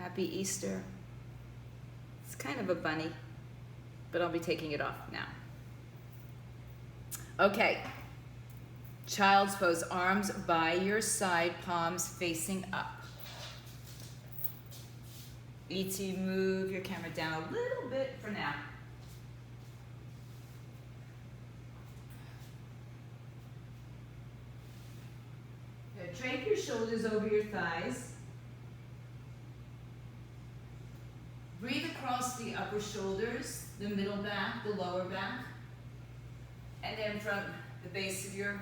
Happy Easter. It's kind of a bunny, but I'll be taking it off now. Okay. Child's pose, arms by your side, palms facing up. Need to move your camera down a little bit for now. Good. Drape your shoulders over your thighs. Breathe across the upper shoulders, the middle back, the lower back, and then from the base of your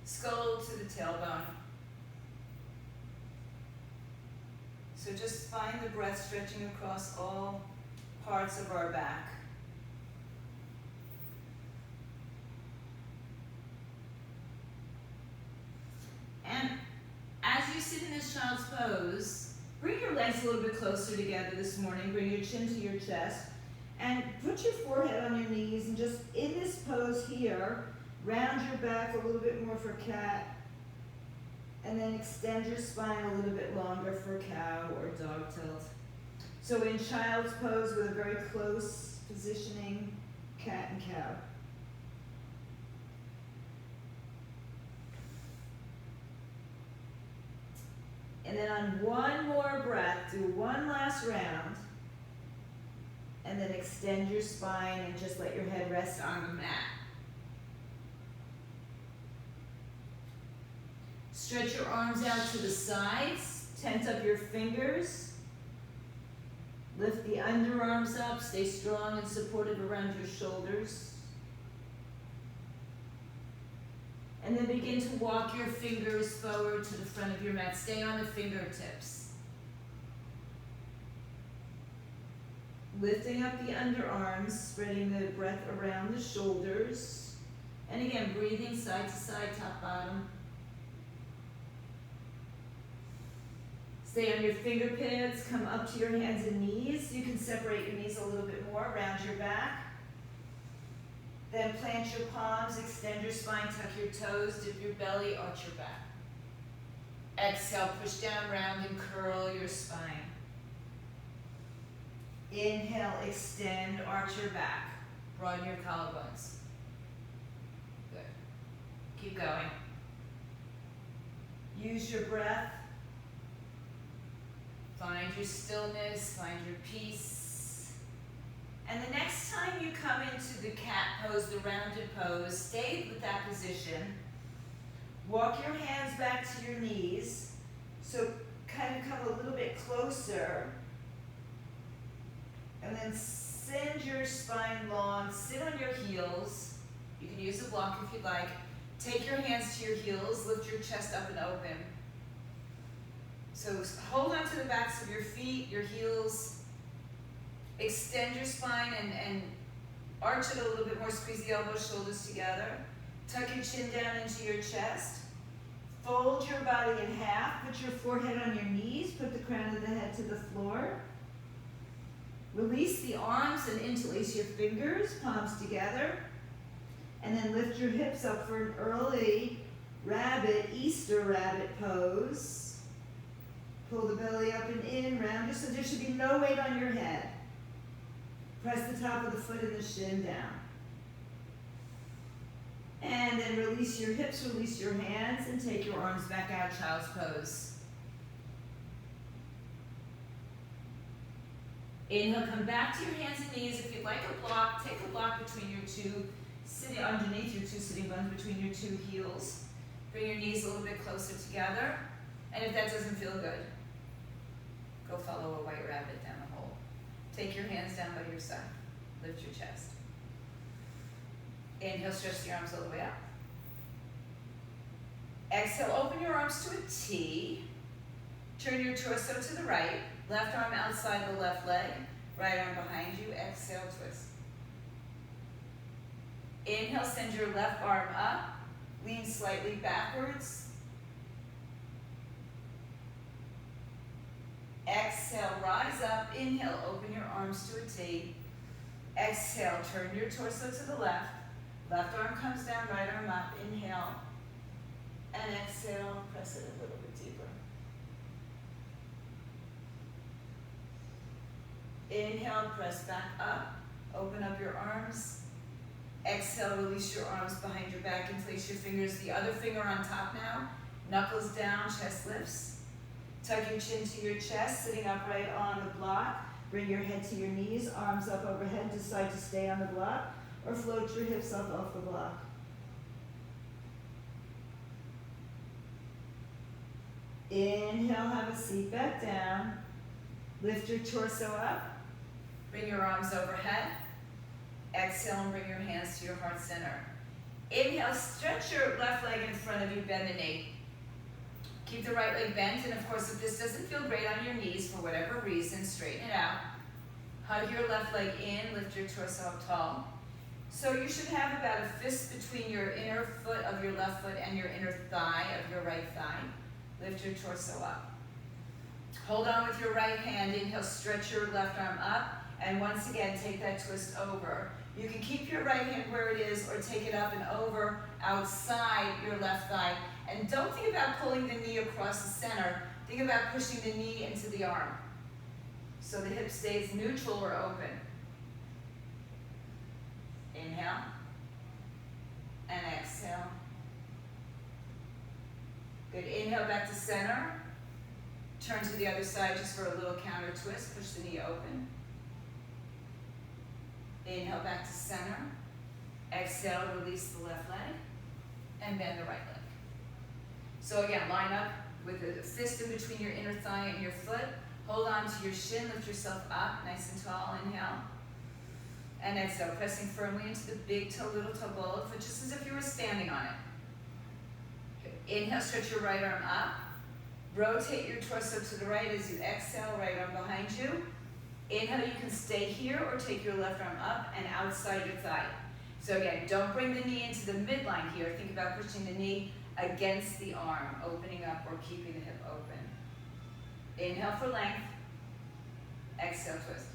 skull to the tailbone. So just find the breath stretching across all parts of our back. And as you sit in this child's pose, bring your legs a little bit closer together this morning. Bring your chin to your chest. And put your forehead on your knees and just in this pose here, round your back a little bit more for cat. And then extend your spine a little bit longer for cow or dog tilt. So in child's pose with a very close positioning, cat and cow. And then on one more breath, do one last round. And then extend your spine and just let your head rest on the mat. Stretch your arms out to the sides. Tent up your fingers. Lift the underarms up. Stay strong and supported around your shoulders. And then begin to walk your fingers forward to the front of your mat. Stay on the fingertips. Lifting up the underarms, spreading the breath around the shoulders. And again, breathing side to side, top, bottom. Stay on your finger pads, come up to your hands and knees. You can separate your knees a little bit more, round your back. Then plant your palms, extend your spine, tuck your toes, dip your belly, arch your back. Exhale, push down, round and curl your spine. Inhale, extend, arch your back. Broaden your collarbones. Good. Keep going. Use your breath. Find your stillness, find your peace. And the next time you come into the cat pose, the rounded pose, stay with that position. Walk your hands back to your knees. So kind of come a little bit closer. And then send your spine long, sit on your heels. You can use a block if you'd like. Take your hands to your heels, lift your chest up and open. So hold on to the backs of your feet, your heels. Extend your spine and arch it a little bit more. Squeeze the elbows, shoulders together. Tuck your chin down into your chest. Fold your body in half. Put your forehead on your knees. Put the crown of the head to the floor. Release the arms and interlace your fingers, palms together. And then lift your hips up for an early rabbit, Easter rabbit pose. Pull the belly up and in, round it, so there should be no weight on your head. Press the top of the foot and the shin down. And then release your hips, release your hands, and take your arms back out, child's pose. Inhale, come back to your hands and knees. If you'd like a block, take a block between your two, sitting underneath your two sitting bones, between your two heels. Bring your knees a little bit closer together. And if that doesn't feel good, go follow a white rabbit down the hole. Take your hands down by your side. Lift your chest. Inhale, stretch the arms all the way up. Exhale, open your arms to a T. Turn your torso to the right. Left arm outside the left leg. Right arm behind you. Exhale, twist. Inhale, send your left arm up. Lean slightly backwards. Exhale, rise up. Inhale, open your arms to a T. Exhale, turn your torso to the left. Left arm comes down, right arm up. Inhale. And exhale, press it a little bit deeper. Inhale, press back up. Open up your arms. Exhale, release your arms behind your back and place your fingers, the other finger on top now. Knuckles down, chest lifts. Tuck your chin to your chest, sitting upright on the block. Bring your head to your knees, arms up overhead. Decide to stay on the block or float your hips up off the block. Inhale, have a seat back down. Lift your torso up. Bring your arms overhead. Exhale and bring your hands to your heart center. Inhale, stretch your left leg in front of you, bend the knee. Keep the right leg bent, and of course, if this doesn't feel great on your knees for whatever reason, straighten it out. Hug your left leg in, lift your torso up tall. So you should have about a fist between your inner foot of your left foot and your inner thigh of your right thigh. Lift your torso up. Hold on with your right hand. Inhale, stretch your left arm up, and once again, take that twist over. You can keep your right hand where it is or take it up and over outside your left thigh. And don't think about pulling the knee across the center. Think about pushing the knee into the arm. So the hip stays neutral or open. Inhale. And exhale. Good. Inhale back to center. Turn to the other side just for a little counter twist. Push the knee open. Inhale back to center. Exhale, release the left leg. And bend the right leg. So again, line up with a fist in between your inner thigh and your foot. Hold on to your shin, lift yourself up, nice and tall. Inhale. And exhale, pressing firmly into the big toe, little toe ball of foot, just as if you were standing on it. Inhale, stretch your right arm up. Rotate your torso to the right as you exhale, right arm behind you. Inhale, you can stay here or take your left arm up and outside your thigh. So again, don't bring the knee into the midline here. Think about pushing the knee against the arm, opening up or keeping the hip open. Inhale for length. Exhale, twist.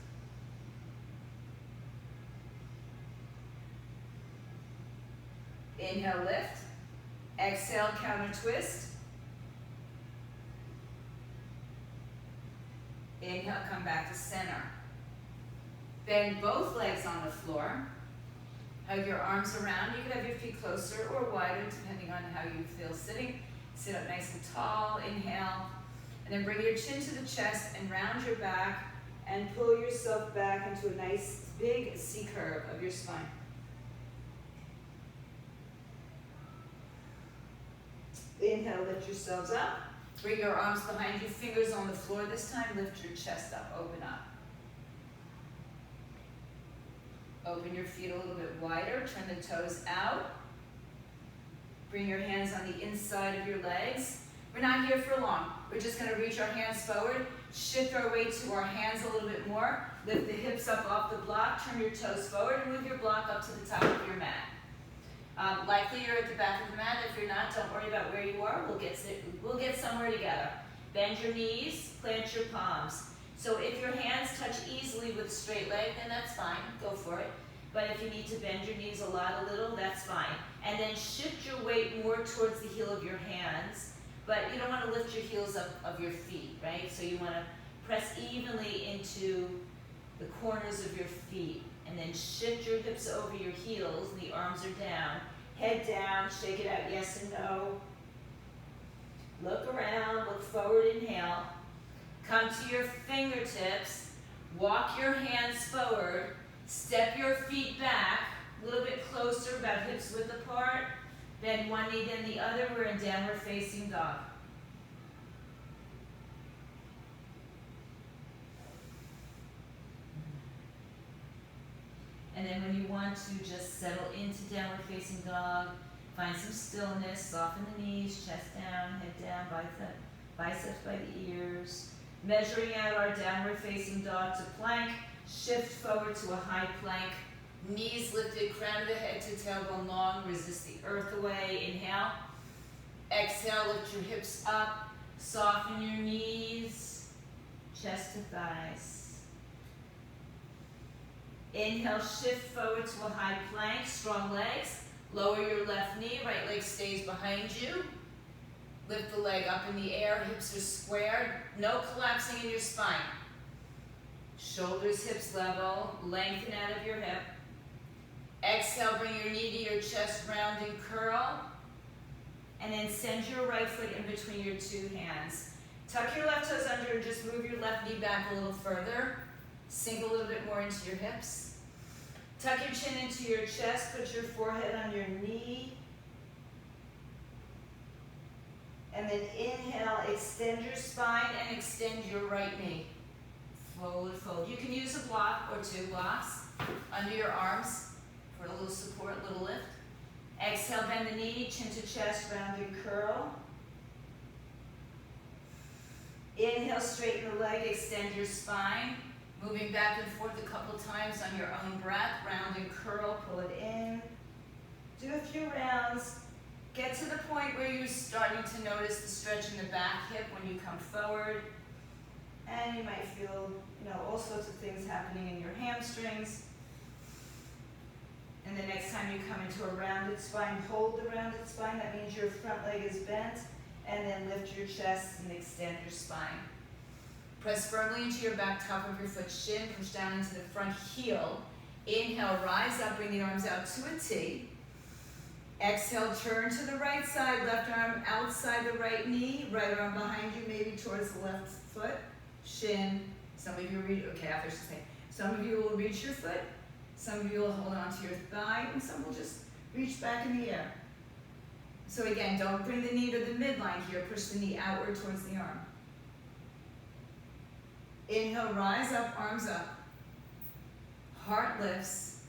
Inhale, lift. Exhale, counter twist. Inhale, come back to center. Bend both legs on the floor. Hug your arms around. You can have your feet closer or wider depending on how you feel sitting. Sit up nice and tall. Inhale. And then bring your chin to the chest and round your back and pull yourself back into a nice big C curve of your spine. Inhale, lift yourselves up. Bring your arms behind you, fingers on the floor this time. Lift your chest up, open up. Open your feet a little bit wider, turn the toes out. Bring your hands on the inside of your legs. We're not here for long. We're just gonna reach our hands forward, shift our weight to our hands a little bit more, lift the hips up off the block, turn your toes forward, and move your block up to the top of your mat. Likely you're at the back of the mat. If you're not, don't worry about where you are. We'll get somewhere together. Bend your knees, plant your palms. So if your hands touch easily with a straight leg, then that's fine, go for it. But if you need to bend your knees a little, that's fine. And then shift your weight more towards the heel of your hands, but you don't want to lift your heels up of your feet, right? So you want to press evenly into the corners of your feet, and then shift your hips over your heels, and the arms are down. Head down, shake it out, yes and no. Look around, look forward, inhale. Come to your fingertips, walk your hands forward, step your feet back, a little bit closer, about hips width apart. Bend one knee, then the other. We're in downward facing dog. And then when you want to just settle into downward facing dog, find some stillness, soften the knees, chest down, head down, biceps by the ears. Measuring out our downward facing dog to plank, shift forward to a high plank. Knees lifted, crown of the head to tailbone long, resist the earth away. Inhale. Exhale, lift your hips up, soften your knees, chest to thighs. Inhale, shift forward to a high plank, strong legs. Lower your left knee, right leg stays behind you. Lift the leg up in the air, hips are squared. No collapsing in your spine. Shoulders, hips level, lengthen out of your hip. Exhale, bring your knee to your chest, round and curl. And then send your right foot in between your two hands. Tuck your left toes under and just move your left knee back a little further. Sink a little bit more into your hips. Tuck your chin into your chest, put your forehead on your knee. And then inhale, extend your spine and extend your right knee. Forward fold. You can use a block or two blocks under your arms for a little support, a little lift. Exhale, bend the knee, chin to chest, round and curl. Inhale, straighten the leg, extend your spine. Moving back and forth a couple times on your own breath. Round and curl, pull it in. Do a few rounds. Get to the point where you're starting to notice the stretch in the back hip when you come forward. And you might feel, all sorts of things happening in your hamstrings. And the next time you come into a rounded spine, hold the rounded spine. That means your front leg is bent. And then lift your chest and extend your spine. Press firmly into your back, top of your foot, shin, push down into the front heel. Inhale, rise up, bring the arms out to a T. Exhale, turn to the right side, left arm outside the right knee, right arm behind you, maybe towards the left foot. Shin, some of you some of you will reach your foot, some of you will hold on to your thigh, and some will just reach back in the air. So again, don't bring the knee to the midline here, push the knee outward towards the arm. Inhale, rise up, arms up. Heart lifts.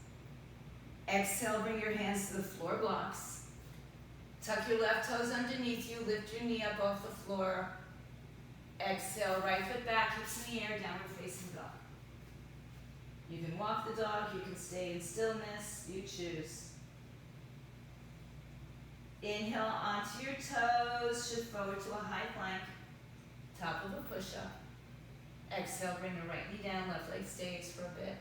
Exhale, bring your hands to the floor blocks. Tuck your left toes underneath you, lift your knee up off the floor. Exhale, right foot back, hips in the air, downward facing dog. You can walk the dog, you can stay in stillness, you choose. Inhale, onto your toes, shift forward to a high plank, top of a push-up. Exhale, bring the right knee down, left leg stays for a bit.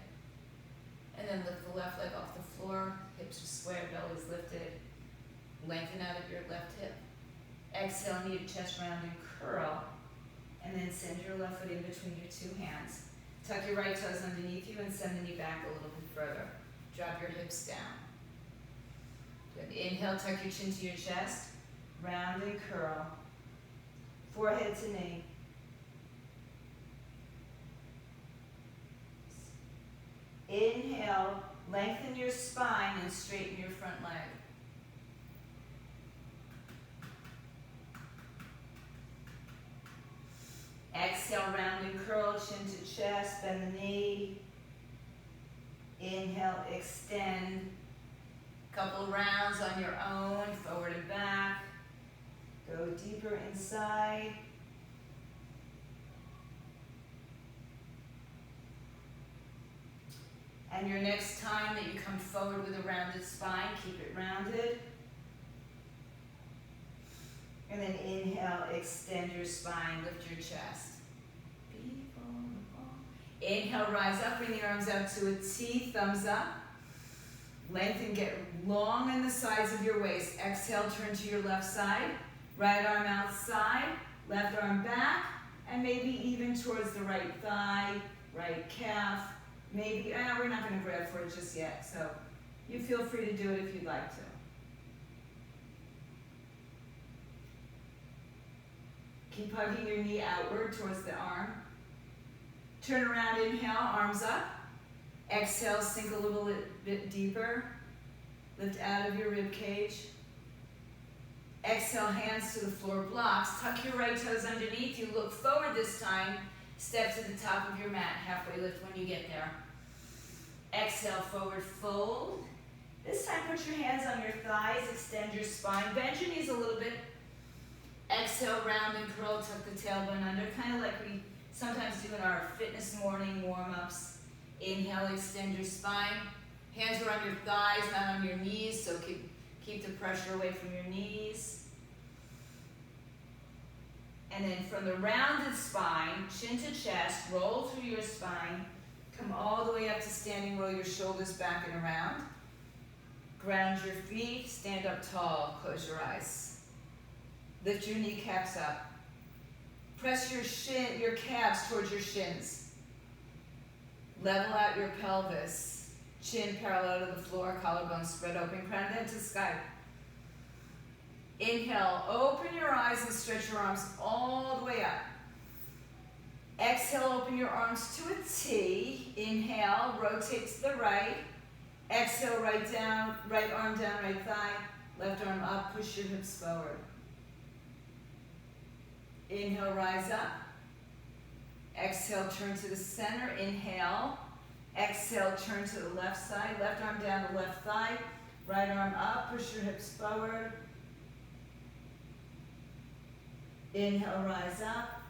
And then lift the left leg off the floor, hips are square, belly's lifted. Lengthen out of your left hip. Exhale, knee to chest, round and curl. And then send your left foot in between your two hands. Tuck your right toes underneath you and send the knee back a little bit further. Drop your hips down. Good. Inhale, tuck your chin to your chest, round and curl. Forehead to knee. Inhale, lengthen your spine and straighten your front leg. Exhale, round and curl, chin to chest, bend the knee. Inhale, extend. Couple rounds on your own, forward and back. Go deeper inside. And your next time that you come forward with a rounded spine, keep it rounded. And then inhale, extend your spine, lift your chest. Inhale, rise up, bring the arms out to a T, thumbs up. Lengthen, get long in the sides of your waist. Exhale, turn to your left side. Right arm outside, left arm back, and maybe even towards the right thigh, right calf. Maybe, we're not going to grab for it just yet, so you feel free to do it if you'd like to. Keep hugging your knee outward towards the arm. Turn around, inhale, arms up. Exhale, sink a little bit deeper. Lift out of your rib cage. Exhale, hands to the floor blocks. Tuck your right toes underneath you. Look forward this time. Step to the top of your mat. Halfway lift when you get there. Exhale, forward fold. This time put your hands on your thighs. Extend your spine. Bend your knees a little bit. Exhale, round and curl. Tuck the tailbone under. Kind of like we sometimes do in our fitness morning warm-ups. Inhale, extend your spine. Hands are on your thighs, not on your knees, so keep the pressure away from your knees. And then from the rounded spine, chin to chest, roll through your spine. Come all the way up to standing, roll your shoulders back and around. Ground your feet, stand up tall, close your eyes. Lift your kneecaps up. Press your calves towards your shins. Level out your pelvis. Chin parallel to the floor, collarbone spread open, crown head to the sky. Inhale, open your eyes and stretch your arms all the way up. Exhale, open your arms to a T. Inhale, rotate to the right. Exhale, right arm down, right thigh. Left arm up, push your hips forward. Inhale, rise up. Exhale, turn to the center. Inhale. Exhale, turn to the left side. Left arm down the left thigh. Right arm up, push your hips forward. Inhale, rise up.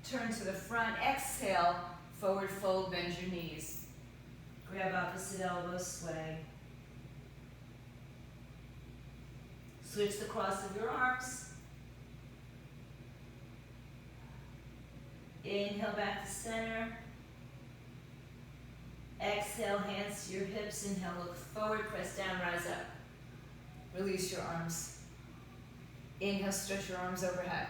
Turn to the front. Exhale, forward fold, bend your knees. Grab opposite elbow, sway. Switch the cross of your arms. Inhale, back to center. Exhale, hands to your hips. Inhale, look forward, press down, rise up. Release your arms. Inhale, stretch your arms overhead.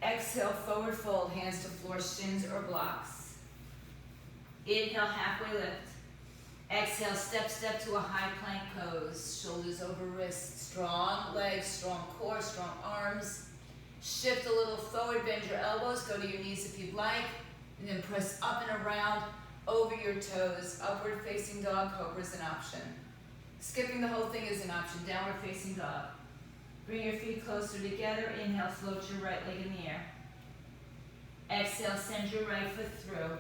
Exhale, forward fold, hands to floor, shins or blocks. Inhale, halfway lift. Exhale, step to a high plank pose. Shoulders over wrists, strong legs, strong core, strong arms. Shift a little forward, bend your elbows, go to your knees if you'd like, and then press up and around over your toes. Upward facing dog, cobra is an option. Skipping the whole thing is an option. Downward facing dog. Bring your feet closer together. Inhale, float your right leg in the air. Exhale, send your right foot through.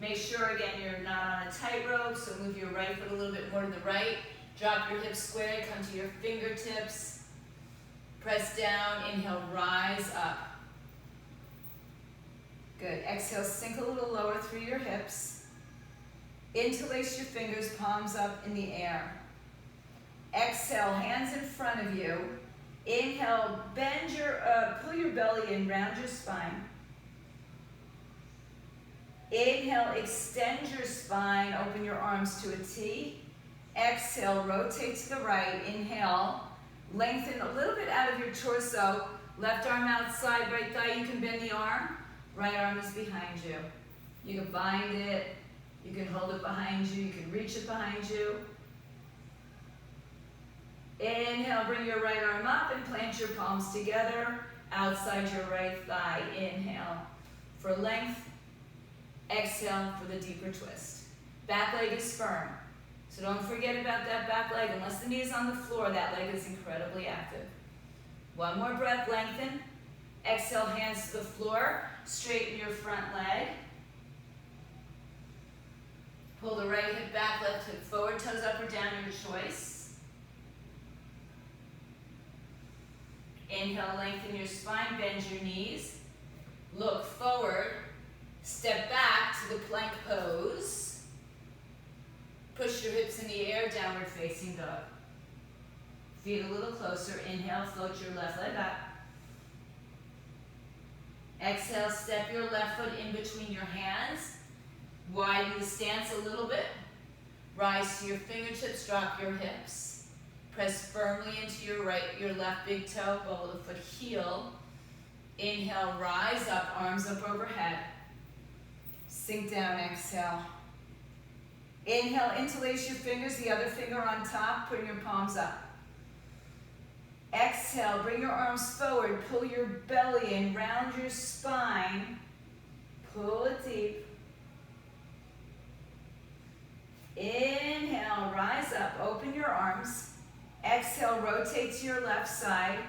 Make sure, again, you're not on a tightrope, so move your right foot a little bit more to the right. Drop your hips square, come to your fingertips. Press down, inhale, rise up. Good. Exhale, sink a little lower through your hips. Interlace your fingers, palms up in the air. Exhale, hands in front of you. Inhale, pull your belly in, round your spine. Inhale, extend your spine, open your arms to a T. Exhale, rotate to the right. Inhale, lengthen a little bit out of your torso. Left arm outside, right thigh, you can bend the arm. Right arm is behind you. You can bind it, you can hold it behind you, you can reach it behind you. Inhale, bring your right arm up and plant your palms together outside your right thigh. Inhale for length. Exhale for the deeper twist. Back leg is firm. So don't forget about that back leg. Unless the knee is on the floor, that leg is incredibly active. One more breath, lengthen. Exhale, hands to the floor. Straighten your front leg. Pull the right hip back, left hip forward, toes up or down, your choice. Inhale, lengthen your spine, bend your knees. Look forward. Step back to the plank pose. Push your hips in the air, downward facing dog. Feet a little closer. Inhale, float your left leg up. Exhale, step your left foot in between your hands. Widen the stance a little bit. Rise to your fingertips, drop your hips. Press firmly into your left big toe, ball of the foot heel. Inhale, rise up, arms up overhead. Sink down, exhale. Inhale, interlace your fingers, the other finger on top, putting your palms up. Exhale, bring your arms forward, pull your belly in, round your spine. Pull it deep. Inhale, rise up, open your arms. Exhale, rotate to your left side.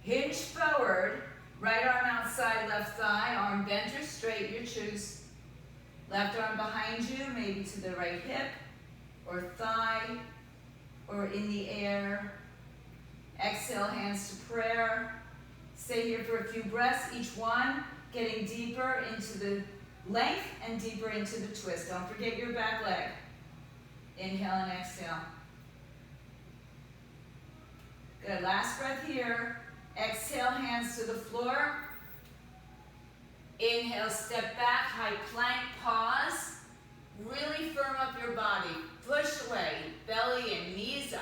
Hinge forward, right arm outside, left thigh, arm bent or straight, you choose. Left arm behind you, maybe to the right hip, or thigh, or in the air. Exhale, hands to prayer. Stay here for a few breaths, each one getting deeper into the length and deeper into the twist. Don't forget your back leg. Inhale and exhale. Good, last breath here. Exhale, hands to the floor. Inhale, step back, high plank, pause. Really firm up your body. Push away, belly and knees up.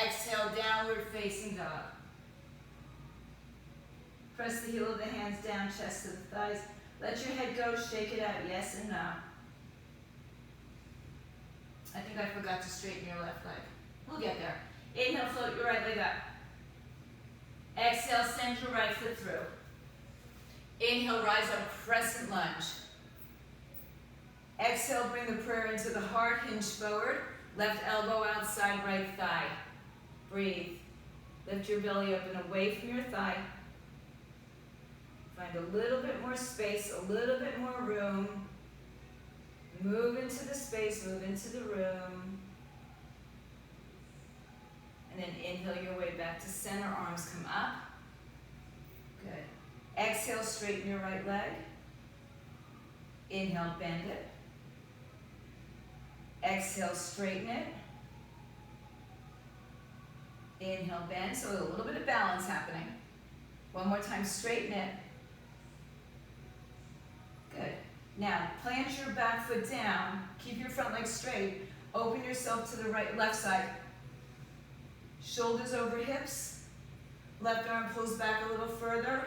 Exhale, downward facing dog. Press the heel of the hands down, chest to the thighs. Let your head go, shake it out, yes and no. I think I forgot to straighten your left leg. We'll get there. Inhale, float your right leg up. Exhale, send your right foot through. Inhale, rise up, crescent lunge. Exhale, bring the prayer into the heart, hinge forward. Left elbow outside, right thigh. Breathe. Lift your belly up and away from your thigh. Find a little bit more space, a little bit more room. Move into the space, move into the room. And then inhale your way back to center, arms come up. Good. Exhale, straighten your right leg. Inhale, bend it. Exhale, straighten it. Inhale, bend, so a little bit of balance happening. One more time, straighten it. Good. Now, plant your back foot down. Keep your front leg straight. Open yourself to the right, left side. Shoulders over hips. Left arm pulls back a little further.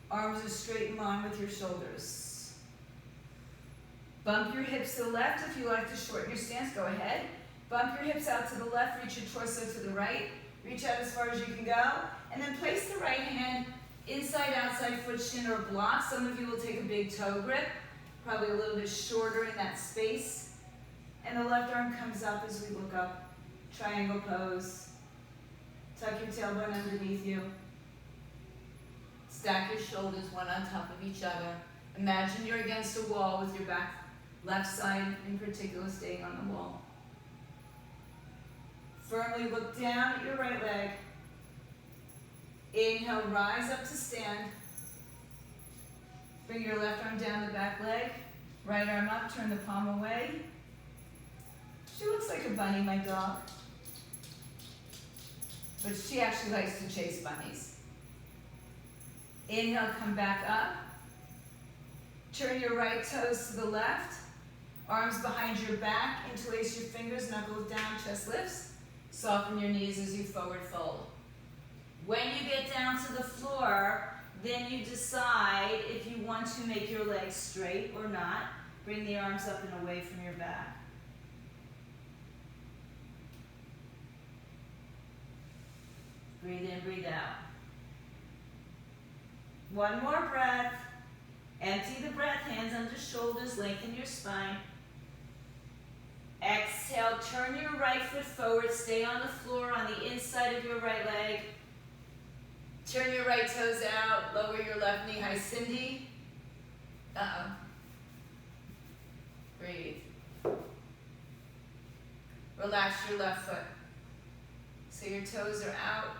Arms are straight in line with your shoulders. Bump your hips to the left. If you like to shorten your stance, go ahead. Bump your hips out to the left. Reach your torso to the right. Reach out as far as you can go. And then place the right hand inside, outside, foot, shin, or block. Some of you will take a big toe grip. Probably a little bit shorter in that space. And the left arm comes up as we look up. Triangle pose. Tuck your tailbone underneath you. Stack your shoulders one on top of each other. Imagine you're against a wall with your back, left side in particular, staying on the wall. Firmly look down at your right leg. Inhale, rise up to stand. Bring your left arm down the back leg. Right arm up, turn the palm away. She looks like a bunny, my dog. But she actually likes to chase bunnies. Inhale, come back up. Turn your right toes to the left. Arms behind your back. Interlace your fingers, knuckles down, chest lifts. Soften your knees as you forward fold. When you get down to the floor, then you decide if you want to make your legs straight or not. Bring the arms up and away from your back. Breathe in, breathe out. One more breath. Empty the breath, hands under shoulders, lengthen your spine. Exhale, turn your right foot forward, stay on the floor on the inside of your right leg. Turn your right toes out, lower your left knee, hi Cindy. Breathe. Relax your left foot. So your toes are out.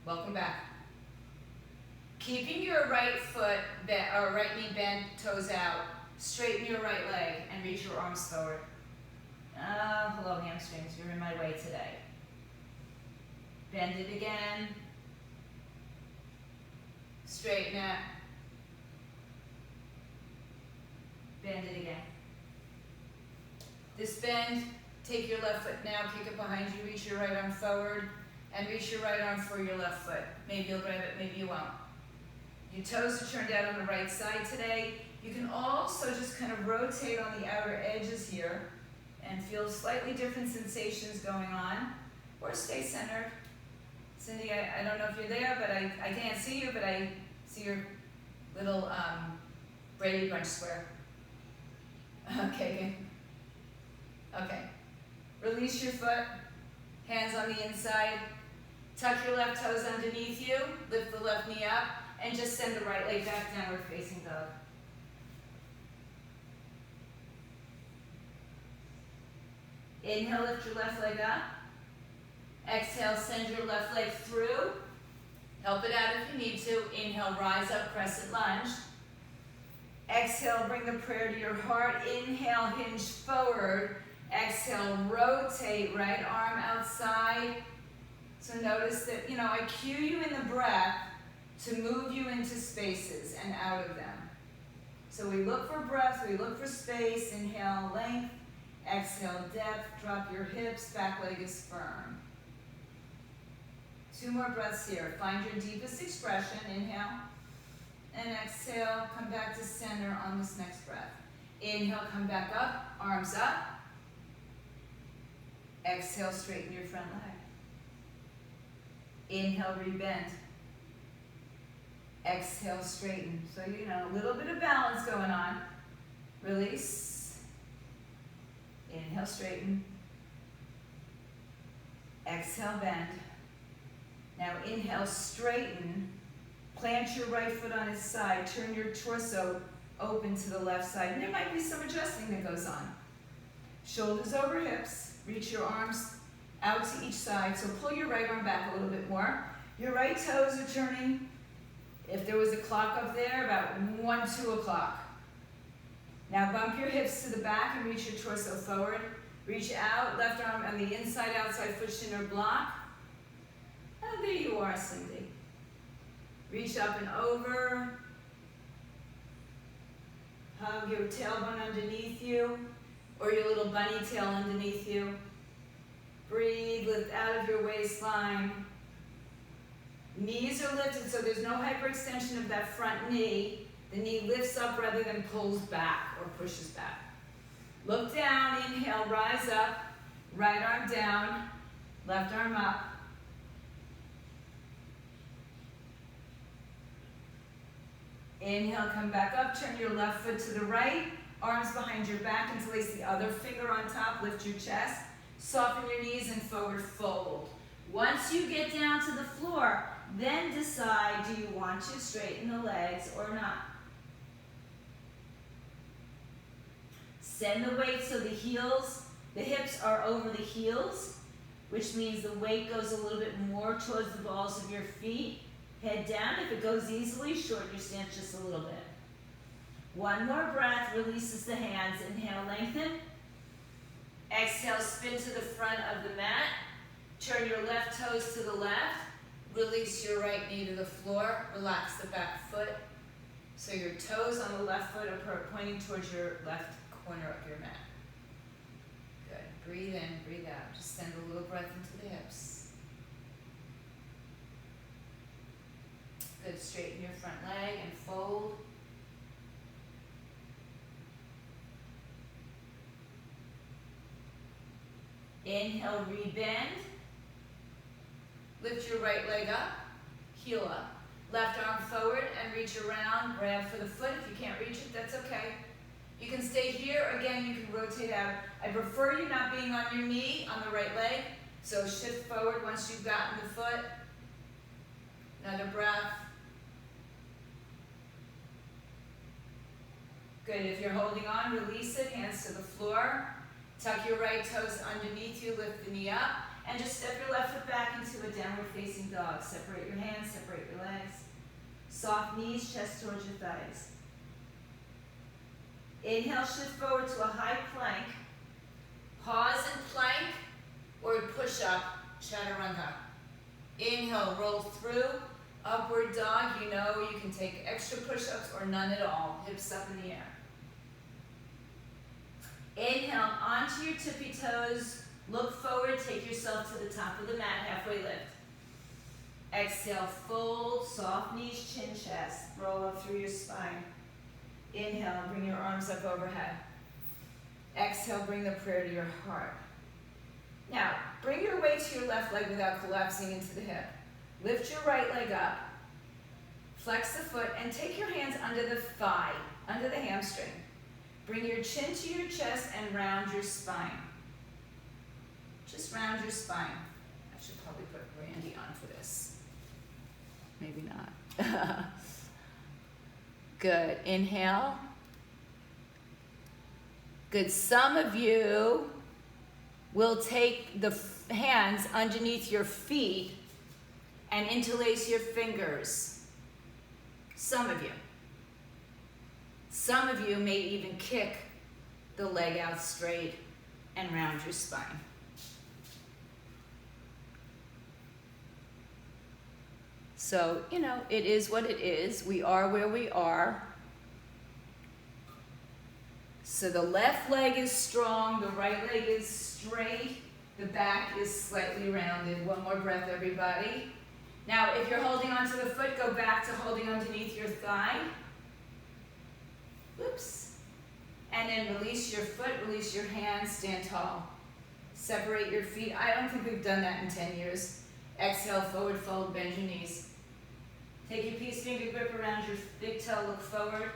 Welcome back. Keeping your right foot, or right knee bent, toes out. Straighten your right leg and reach your arms forward. Hello hamstrings, you're in my way today. Bend it again. Straighten it. Bend it again. This bend, take your left foot now, kick it behind you, reach your right arm forward, and reach your right arm for your left foot. Maybe you'll grab it, maybe you won't. Your toes are turned out on the right side today. You can also just kind of rotate on the outer edges here and feel slightly different sensations going on, or stay centered. Cindy, I don't know if you're there, but I can't see you, but I see your little Brady Bunch square. Okay, good. Okay. Release your foot, hands on the inside. Tuck your left toes underneath you, lift the left knee up, and just send the right leg back, downward facing dog. Inhale, lift your left leg up. Exhale, send your left leg through. Help it out if you need to. Inhale, rise up, crescent lunge. Exhale, bring the prayer to your heart. Inhale, hinge forward. Exhale, rotate, right arm outside. So notice that, I cue you in the breath to move you into spaces and out of them. So we look for breath, we look for space. Inhale, length. Exhale, depth. Drop your hips, back leg is firm. 2 more breaths here. Find your deepest expression. Inhale and exhale. Come back to center on this next breath. Inhale, come back up, arms up. Exhale, straighten your front leg. Inhale, rebend. Exhale, straighten. So, a little bit of balance going on. Release. Inhale, straighten. Exhale, bend. Now inhale, straighten. Plant your right foot on its side. Turn your torso open to the left side. And there might be some adjusting that goes on. Shoulders over hips. Reach your arms out to each side. So pull your right arm back a little bit more. Your right toes are turning. If there was a clock up there, about 1, 2 o'clock. Now bump your hips to the back and reach your torso forward. Reach out, left arm on the inside, outside foot shin or block. And there you are, Cindy. Reach up and over. Hug your tailbone underneath you, or your little bunny tail underneath you. Breathe, lift out of your waistline. Knees are lifted, so there's no hyperextension of that front knee. The knee lifts up rather than pulls back or pushes back. Look down, inhale, rise up. Right arm down, left arm up. Inhale, come back up, turn your left foot to the right, arms behind your back, interlace the other finger on top, lift your chest, soften your knees and forward fold. Once you get down to the floor, then decide, do you want to straighten the legs or not? Send the weight so the hips are over the heels, which means the weight goes a little bit more towards the balls of your feet. Head down. If it goes easily, shorten your stance just a little bit. One more breath, releases the hands. Inhale, lengthen. Exhale, spin to the front of the mat. Turn your left toes to the left. Release your right knee to the floor. Relax the back foot. So your toes on the left foot are pointing towards your left corner of your mat. Good. Breathe in, breathe out. Just send a little breath into the hips. Good. Straighten your front leg and fold. Inhale, rebend. Lift your right leg up, heel up. Left arm forward and reach around, grab for the foot. If you can't reach it, that's okay. You can stay here. Again, you can rotate out. I prefer you not being on your knee on the right leg. So shift forward once you've gotten the foot. Another breath. Good. If you're holding on, release it. Hands to the floor. Tuck your right toes underneath you. Lift the knee up. And just step your left foot back into a downward facing dog. Separate your hands. Separate your legs. Soft knees, chest towards your thighs. Inhale, shift forward to a high plank. Pause and plank or push up, chaturanga. Inhale, roll through. Upward dog, you can take extra push-ups or none at all. Hips up in the air. Inhale, onto your tippy toes. Look forward, take yourself to the top of the mat, halfway lift. Exhale, fold, soft knees, chin, chest. Roll up through your spine. Inhale, bring your arms up overhead. Exhale, bring the prayer to your heart. Now, bring your weight to your left leg without collapsing into the hip. Lift your right leg up. Flex the foot and take your hands under the thigh, under the hamstring. Bring your chin to your chest and round your spine. Just round your spine. I should probably put Randy on for this. Maybe not. Good. Inhale. Good. Some of you will take the hands underneath your feet and interlace your fingers. Some of you. Some of you may even kick the leg out straight and round your spine. So, it is what it is. We are where we are. So the left leg is strong, the right leg is straight, the back is slightly rounded. One more breath, everybody. Now, if you're holding onto the foot, go back to holding underneath your thigh. Whoops. And then release your foot, release your hands, stand tall. Separate your feet. I don't think we've done that in 10 years. Exhale, forward fold, bend your knees. Take your peace finger grip around your big toe, look forward.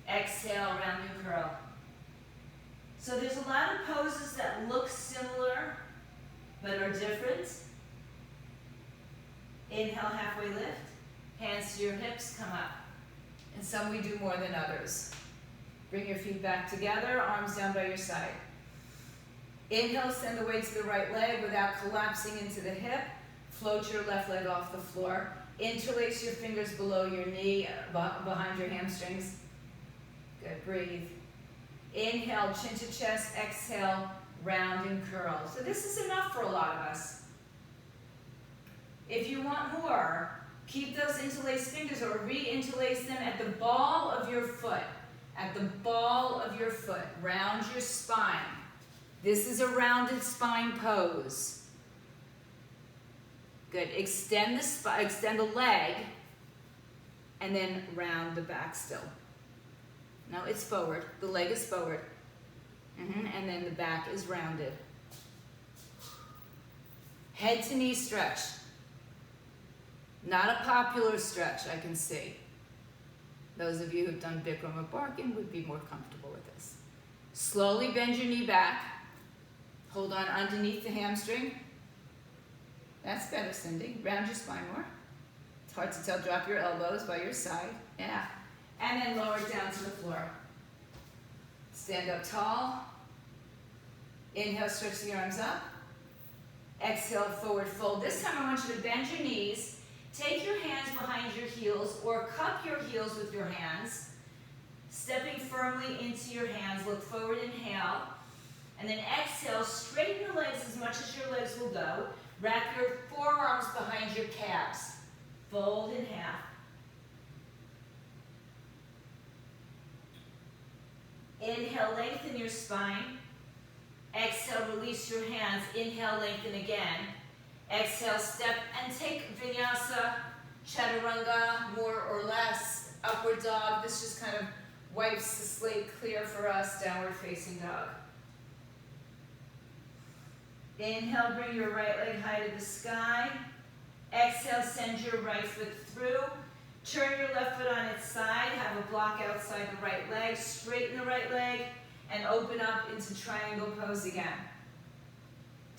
Exhale, round and curl. So there's a lot of poses that look similar, but are different. Inhale, halfway lift. Hands to your hips, come up. And some we do more than others. Bring your feet back together, arms down by your side. Inhale, send the weight to the right leg without collapsing into the hip. Float your left leg off the floor. Interlace your fingers below your knee, behind your hamstrings. Good, breathe. Inhale, chin to chest. Exhale, round and curl. So this is enough for a lot of us. If you want more, keep those interlaced fingers or re-interlace them at the ball of your foot. At the ball of your foot. Round your spine. This is a rounded spine pose. Good. Extend the leg, and then round the back still. Now it's forward. The leg is forward. And then the back is rounded. Head to knee stretch. Not a popular stretch, I can see. Those of you who've done Bikram or Barkin would be more comfortable with this. Slowly bend your knee back. Hold on underneath the hamstring. That's better, Cindy. Round your spine more. It's hard to tell. Drop your elbows by your side. Yeah. And then lower it down to the floor. Stand up tall. Inhale, stretch the arms up. Exhale, forward fold. This time I want you to bend your knees. Take your hands behind your heels or cup your heels with your hands. Stepping firmly into your hands. Look forward, inhale. And then exhale, straighten your legs as much as your legs will go. Wrap your forearms behind your calves. Fold in half. Inhale, lengthen your spine. Exhale, release your hands. Inhale, lengthen again. Exhale, step and take vinyasa, chaturanga, more or less. Upward dog. This just kind of wipes the slate clear for us. Downward facing dog. Inhale, bring your right leg high to the sky. Exhale, send your right foot through. Turn your left foot on its side. Have a block outside the right leg. Straighten the right leg and open up into triangle pose again.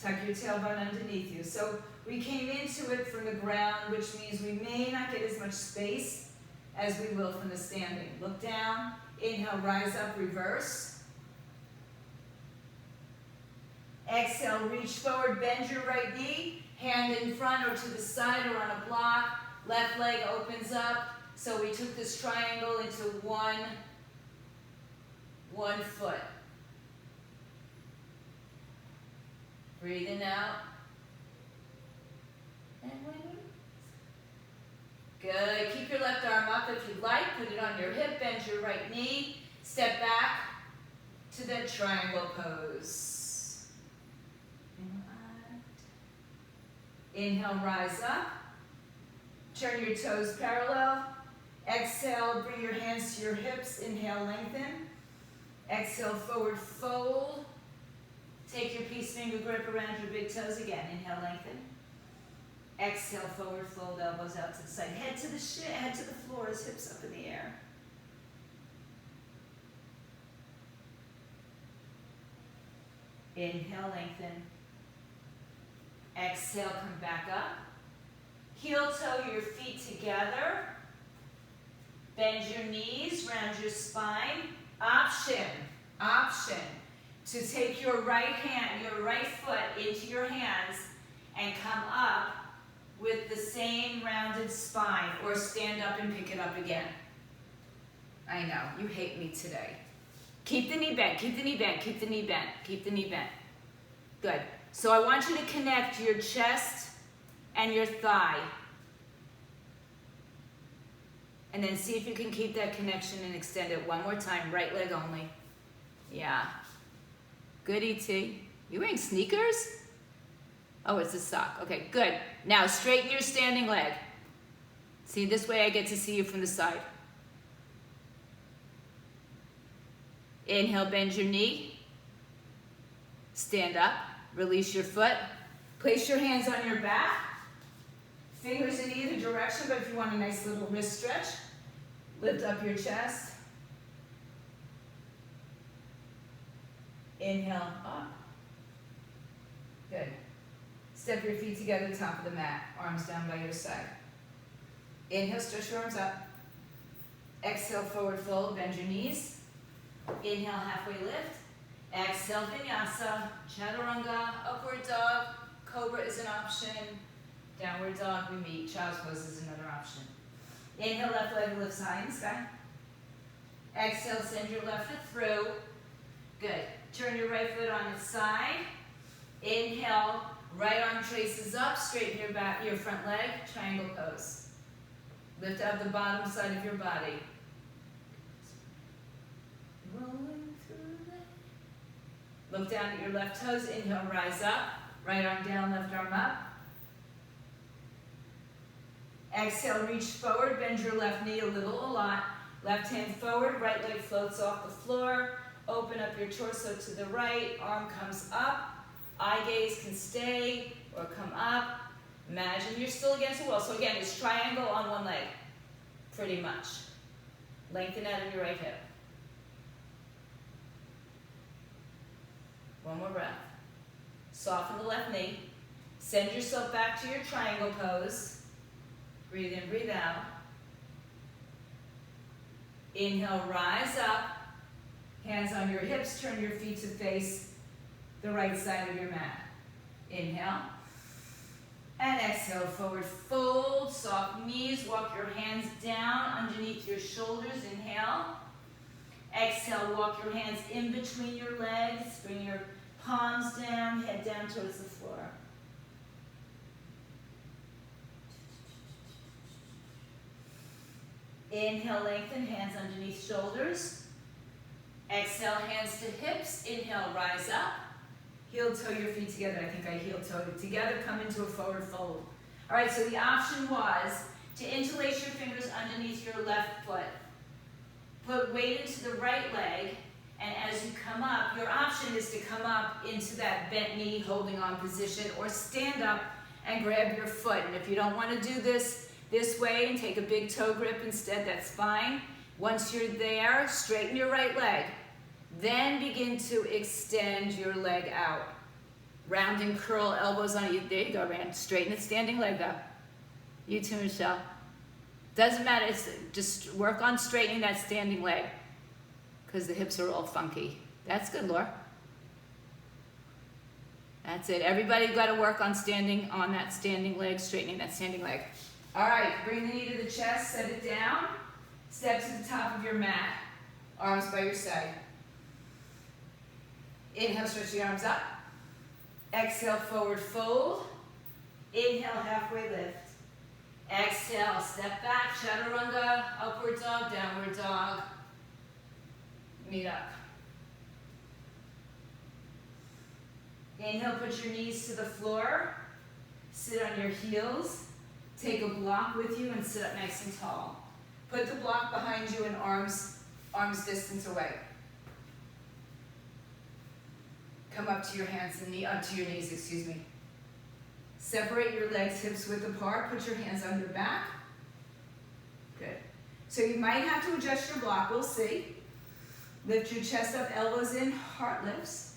Tuck your tailbone underneath you. So we came into it from the ground, which means we may not get as much space as we will from the standing. Look down. Inhale, rise up, reverse. Exhale, reach forward, bend your right knee, hand in front or to the side or on a block. Left leg opens up. So we took this triangle into one foot. Breathing out. And release. Good. Keep your left arm up if you'd like. Put it on your hip, bend your right knee. Step back to the triangle pose. Inhale, rise up. Turn your toes parallel. Exhale, bring your hands to your hips. Inhale, lengthen. Exhale, forward fold. Take your peace finger grip around your big toes again. Inhale, lengthen. Exhale, forward fold, elbows out to the side. Head to the floor as hips up in the air. Inhale, lengthen. Exhale, come back up. Heel toe your feet together. Bend your knees, round your spine. Option to take your right foot into your hands and come up with the same rounded spine, or stand up and pick it up again. I know, you hate me today. Keep the knee bent, keep the knee bent, keep the knee bent, keep the knee bent. Good. So I want you to connect your chest and your thigh. And then see if you can keep that connection and extend it one more time. Right leg only. Yeah. Good, E.T. You wearing sneakers? Oh, it's a sock. Okay, good. Now straighten your standing leg. See, this way I get to see you from the side. Inhale, bend your knee. Stand up. Release your foot. Place your hands on your back. Fingers in either direction, but if you want a nice little wrist stretch, lift up your chest. Inhale, up. Good. Step your feet together, top of the mat. Arms down by your side. Inhale, stretch your arms up. Exhale, forward fold, bend your knees. Inhale, halfway lift. Exhale, vinyasa, chaturanga, upward dog. Cobra is an option. Downward dog, we meet. Child's pose is another option. Inhale, left leg lifts high in the sky. Exhale, send your left foot through. Good. Turn your right foot on its side. Inhale, right arm traces up. Straighten your back, your front leg. Triangle pose. Lift out the bottom side of your body. Rolling through that. Look down at your left toes. Inhale, rise up. Right arm down, left arm up. Exhale, reach forward. Bend your left knee a lot. Left hand forward. Right leg floats off the floor. Open up your torso to the right. Arm comes up. Eye gaze can stay or come up. Imagine you're still against the wall. So again, it's triangle on one leg, pretty much. Lengthen out of your right hip. One more breath. Soften the left knee. Send yourself back to your triangle pose. Breathe in, breathe out. Inhale, rise up. Hands on your hips. Turn your feet to face the right side of your mat. Inhale. And exhale, forward fold, soft knees. Walk your hands down underneath your shoulders. Inhale. Exhale, walk your hands in between your legs. Bring your palms down, head down towards the floor. Inhale, lengthen, hands underneath shoulders. Exhale, hands to hips. Inhale, rise up. Heel toe your feet together. I think I heel toed it together. Come into a forward fold. All right, so the option was to interlace your fingers underneath your left foot. Put weight into the right leg, and as you come up, your option is to come up into that bent knee holding on position, or stand up and grab your foot. And if you don't want to do this way and take a big toe grip instead, that's fine. Once you're there, straighten your right leg. Then begin to extend your leg out. Round and curl, elbows on you. There you go, Rand. Straighten the standing leg up. You too, Michelle. Doesn't matter. It's just work on straightening that standing leg because the hips are all funky. That's good, Laura. That's it. Everybody got to work on standing on that standing leg, straightening that standing leg. All right, bring the knee to the chest, set it down. Step to the top of your mat. Arms by your side. Inhale, stretch the arms up. Exhale, forward fold. Inhale, halfway lift. Exhale, step back, chaturanga, upward dog, downward dog. Meet up. Inhale, put your knees to the floor. Sit on your heels. Take a block with you and sit up nice and tall. Put the block behind you and arms distance away. Come up to your hands and up to your knees, excuse me. Separate your legs, hips width apart. Put your hands on your back. Good. So you might have to adjust your block, we'll see. Lift your chest up, elbows in, heart lifts.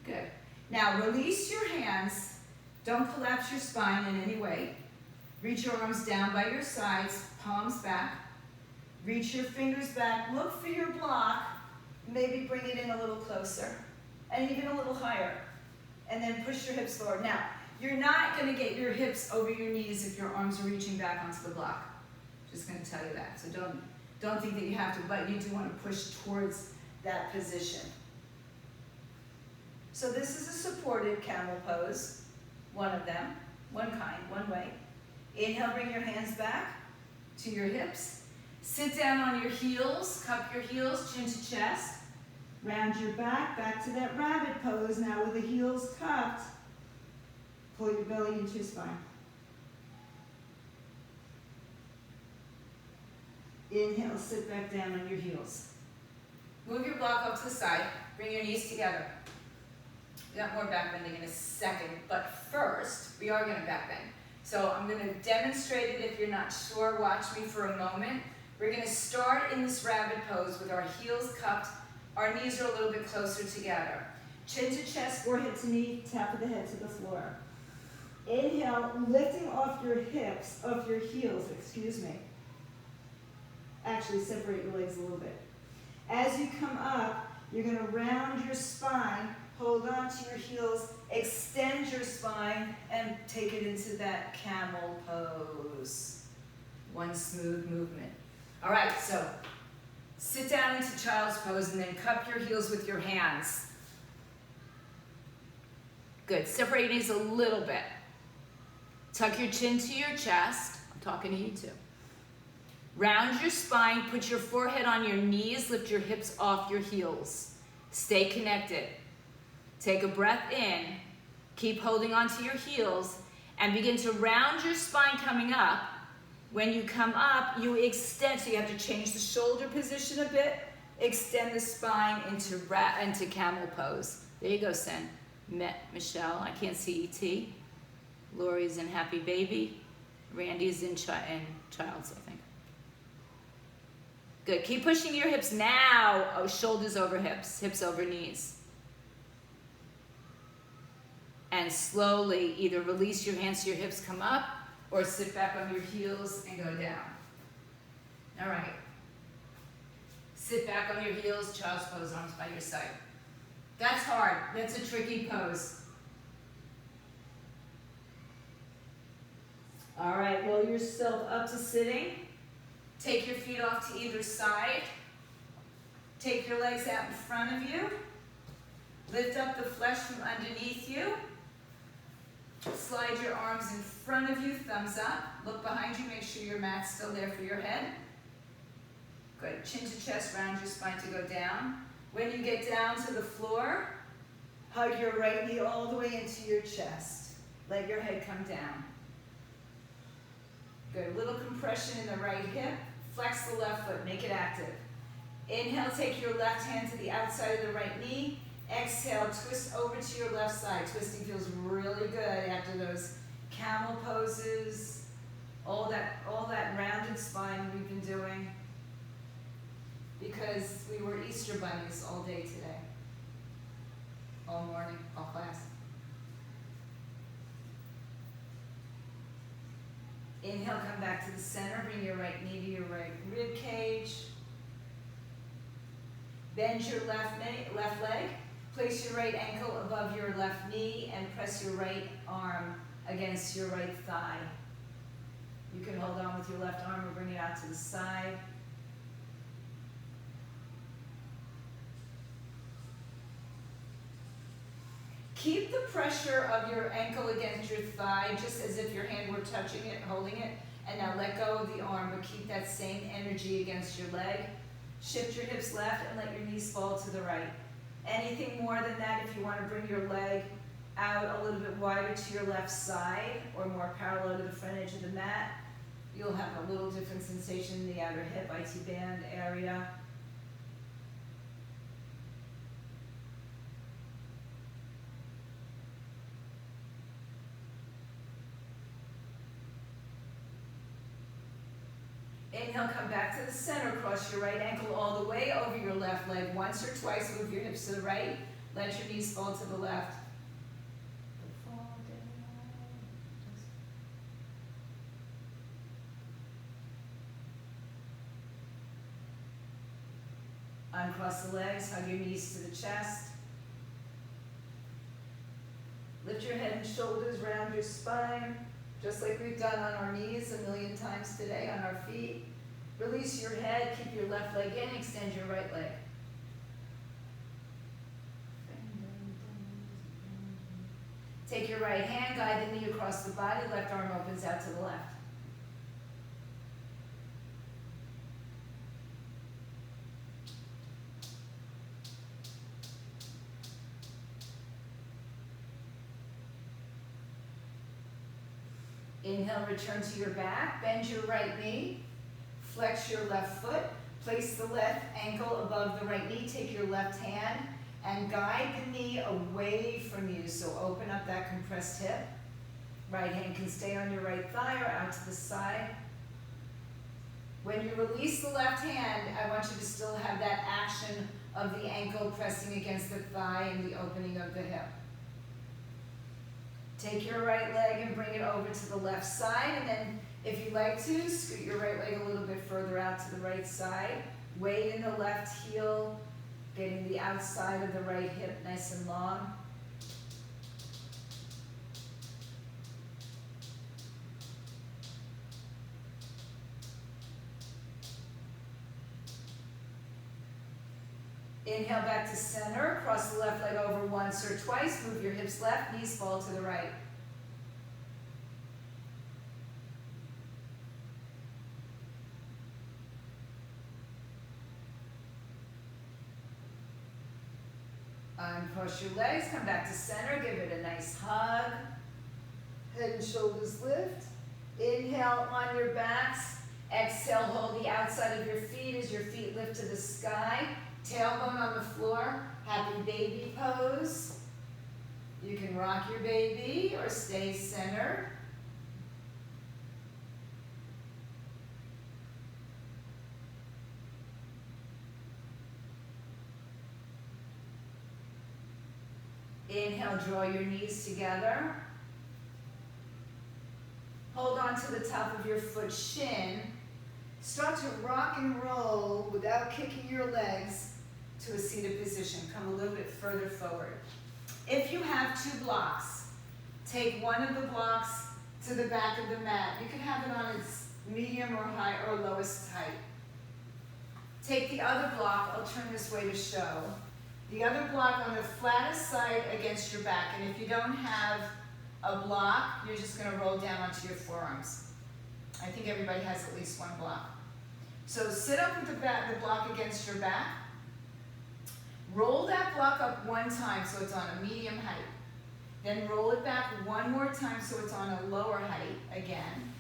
Good. Now release your hands. Don't collapse your spine in any way. Reach your arms down by your sides, palms back. Reach your fingers back. Look for your block. Maybe bring it in a little closer and even a little higher. And then push your hips forward. Now, you're not going to get your hips over your knees if your arms are reaching back onto the block. Just going to tell you that. So don't think that you have to, but you do want to push towards that position. So this is a supported camel pose. One of them, one kind, one way. Inhale, bring your hands back to your hips. Sit down on your heels, cup your heels, chin to chest. Round your back to that rabbit pose. Now with the heels cupped, pull your belly into your spine. Inhale, sit back down on your heels. Move your block up to the side. Bring your knees together. We got more back bending in a second, but first, we are gonna back bend. So I'm gonna demonstrate it. If you're not sure, watch me for a moment. We're gonna start in this rabbit pose with our heels cupped. Our knees are a little bit closer together. Chin to chest, forehead to knee, tap of the head to the floor. Inhale, lifting off your hips, off your heels, excuse me. Actually, separate your legs a little bit. As you come up, you're gonna round your spine, hold on to your heels, extend your spine, and take it into that camel pose. One smooth movement. All right, so sit down into child's pose and then cup your heels with your hands. Good, separate your knees a little bit. Tuck your chin to your chest. I'm talking to you too. Round your spine, put your forehead on your knees, lift your hips off your heels. Stay connected. Take a breath in, keep holding onto your heels, and begin to round your spine coming up. When you come up, you extend, so you have to change the shoulder position a bit, extend the spine into camel pose. There you go, Sen. Michelle, I can't see E.T. Lori's in Happy Baby. Randy's in Child's, I think. Good, keep pushing your hips now. Oh, shoulders over hips, hips over knees. And slowly either release your hands so your hips come up or sit back on your heels and go down. All right. Sit back on your heels, child's pose, arms by your side. That's hard. That's a tricky pose. All right, roll yourself up to sitting. Take your feet off to either side. Take your legs out in front of you. Lift up the flesh from underneath you. Slide your arms in front of you, thumbs up. Look behind you, make sure your mat's still there for your head. Good, chin to chest, round your spine to go down. When you get down to the floor, hug your right knee all the way into your chest. Let your head come down. Good, little compression in the right hip. Flex the left foot, make it active. Inhale, take your left hand to the outside of the right knee. Exhale, twist over to your left side. Twisting feels really good after those camel poses, all that rounded spine we've been doing, because we were Easter bunnies all day today, all morning, all class. Inhale, come back to the center. Bring your right knee to your right rib cage. Bend your left leg. Place your right ankle above your left knee and press your right arm against your right thigh. You can hold on with your left arm or bring it out to the side. Keep the pressure of your ankle against your thigh, just as if your hand were touching it, holding it, and now let go of the arm, but keep that same energy against your leg. Shift your hips left and let your knees fall to the right. Anything more than that, if you want to bring your leg out a little bit wider to your left side or more parallel to the front edge of the mat, you'll have a little different sensation in the outer hip, IT band area. Inhale, come back to the center. Cross your right ankle all the way over your left leg. Once or twice, move your hips to the right. Let your knees fall to the left. Uncross the legs, hug your knees to the chest. Lift your head and shoulders, round your spine, just like we've done on our knees a million times today, on our feet. Release your head, keep your left leg in, extend your right leg. Take your right hand, guide the knee across the body, left arm opens out to the left. Inhale, return to your back, bend your right knee, flex your left foot, Place the left ankle above the right knee. Take your left hand and guide the knee away from you. So open up that compressed hip. Right hand can stay on your right thigh or out to the side. When you release the left hand, I want you to still have that action of the ankle pressing against the thigh and the opening of the hip. Take your right leg and bring it over to the left side, and then if you'd like to, scoot your right leg a little bit further out to the right side. Weight in the left heel, getting the outside of the right hip nice and long. Inhale back to center, cross the left leg over once or twice, move your hips left, knees fall to the right. Uncross your legs, come back to center, give it a nice hug. Head and shoulders lift. Inhale on your backs, exhale, hold the outside of your feet as your feet lift to the sky. Tailbone on the floor, happy baby pose. You can rock your baby or stay centered. Inhale, draw your knees together. Hold on to the top of your foot shin. Start to rock and roll without kicking your legs to a seated position. Come a little bit further forward. If you have two blocks, take one of the blocks to the back of the mat. You can have it on its medium or high or lowest height. Take the other block, I'll turn this way to show. The other block on the flattest side against your back. And if you don't have a block, you're just going to roll down onto your forearms. I think everybody has at least one block. So sit up with the block against your back. Roll that block up one time so it's on a medium height. Then roll it back one more time so it's on a lower height again.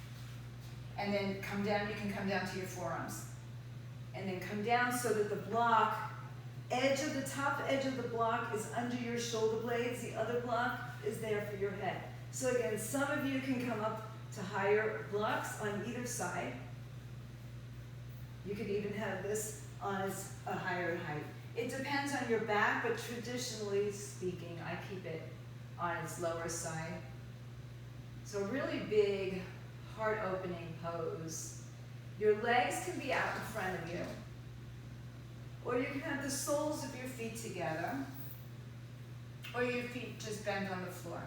And then come down, you can come down to your forearms. And then come down so that the block, the top edge of the block is under your shoulder blades. The other block is there for your head. So again, some of you can come up to higher blocks on either side. You could even have this on a higher height. It depends on your back, but traditionally speaking, I keep it on its lower side. So a really big, heart-opening pose. Your legs can be out in front of you, or you can have the soles of your feet together, or your feet just bend on the floor.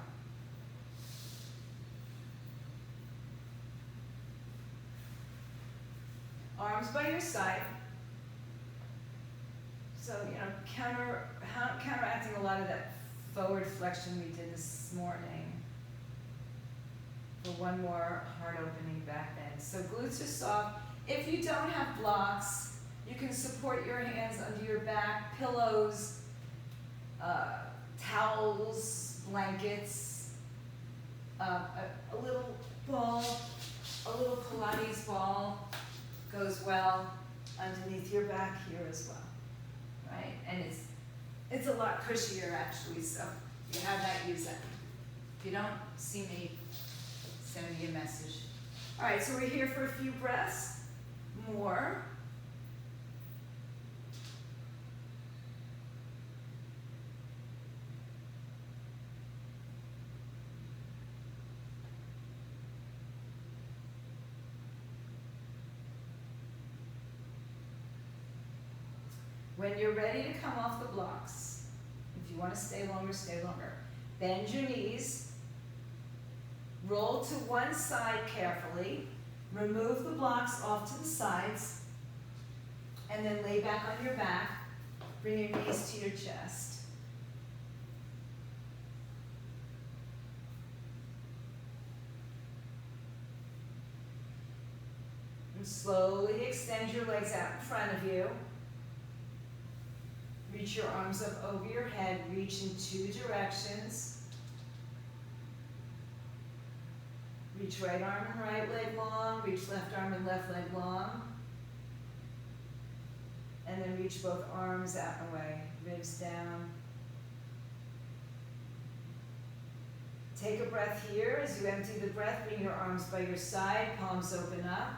Arms by your side. So, counteracting a lot of that forward flexion we did this morning. For one more heart-opening back bend. So glutes are soft. If you don't have blocks, you can support your hands under your back, pillows, towels, blankets, a little ball, a little Pilates ball goes well underneath your back here as well, right? And it's a lot cushier actually, so if you have that, use that. If you don't, see me, send me a message. All right, so we're here for a few breaths more. When you're ready to come off the blocks, if you want to stay longer, stay longer. Bend your knees, roll to one side carefully, remove the blocks off to the sides, and then lay back on your back. Bring your knees to your chest. And slowly extend your legs out in front of you. Reach your arms up over your head, reach in two directions. Reach right arm and right leg long, reach left arm and left leg long. And then reach both arms out and away, ribs down. Take a breath here. As you empty the breath, bring your arms by your side, palms open up.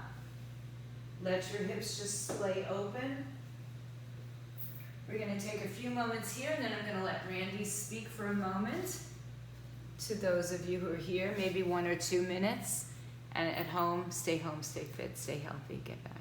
Let your hips just splay open. We're going to take a few moments here, and then I'm going to let Randy speak for a moment to those of you who are here, maybe 1 or 2 minutes. And at home, stay fit, stay healthy, get back.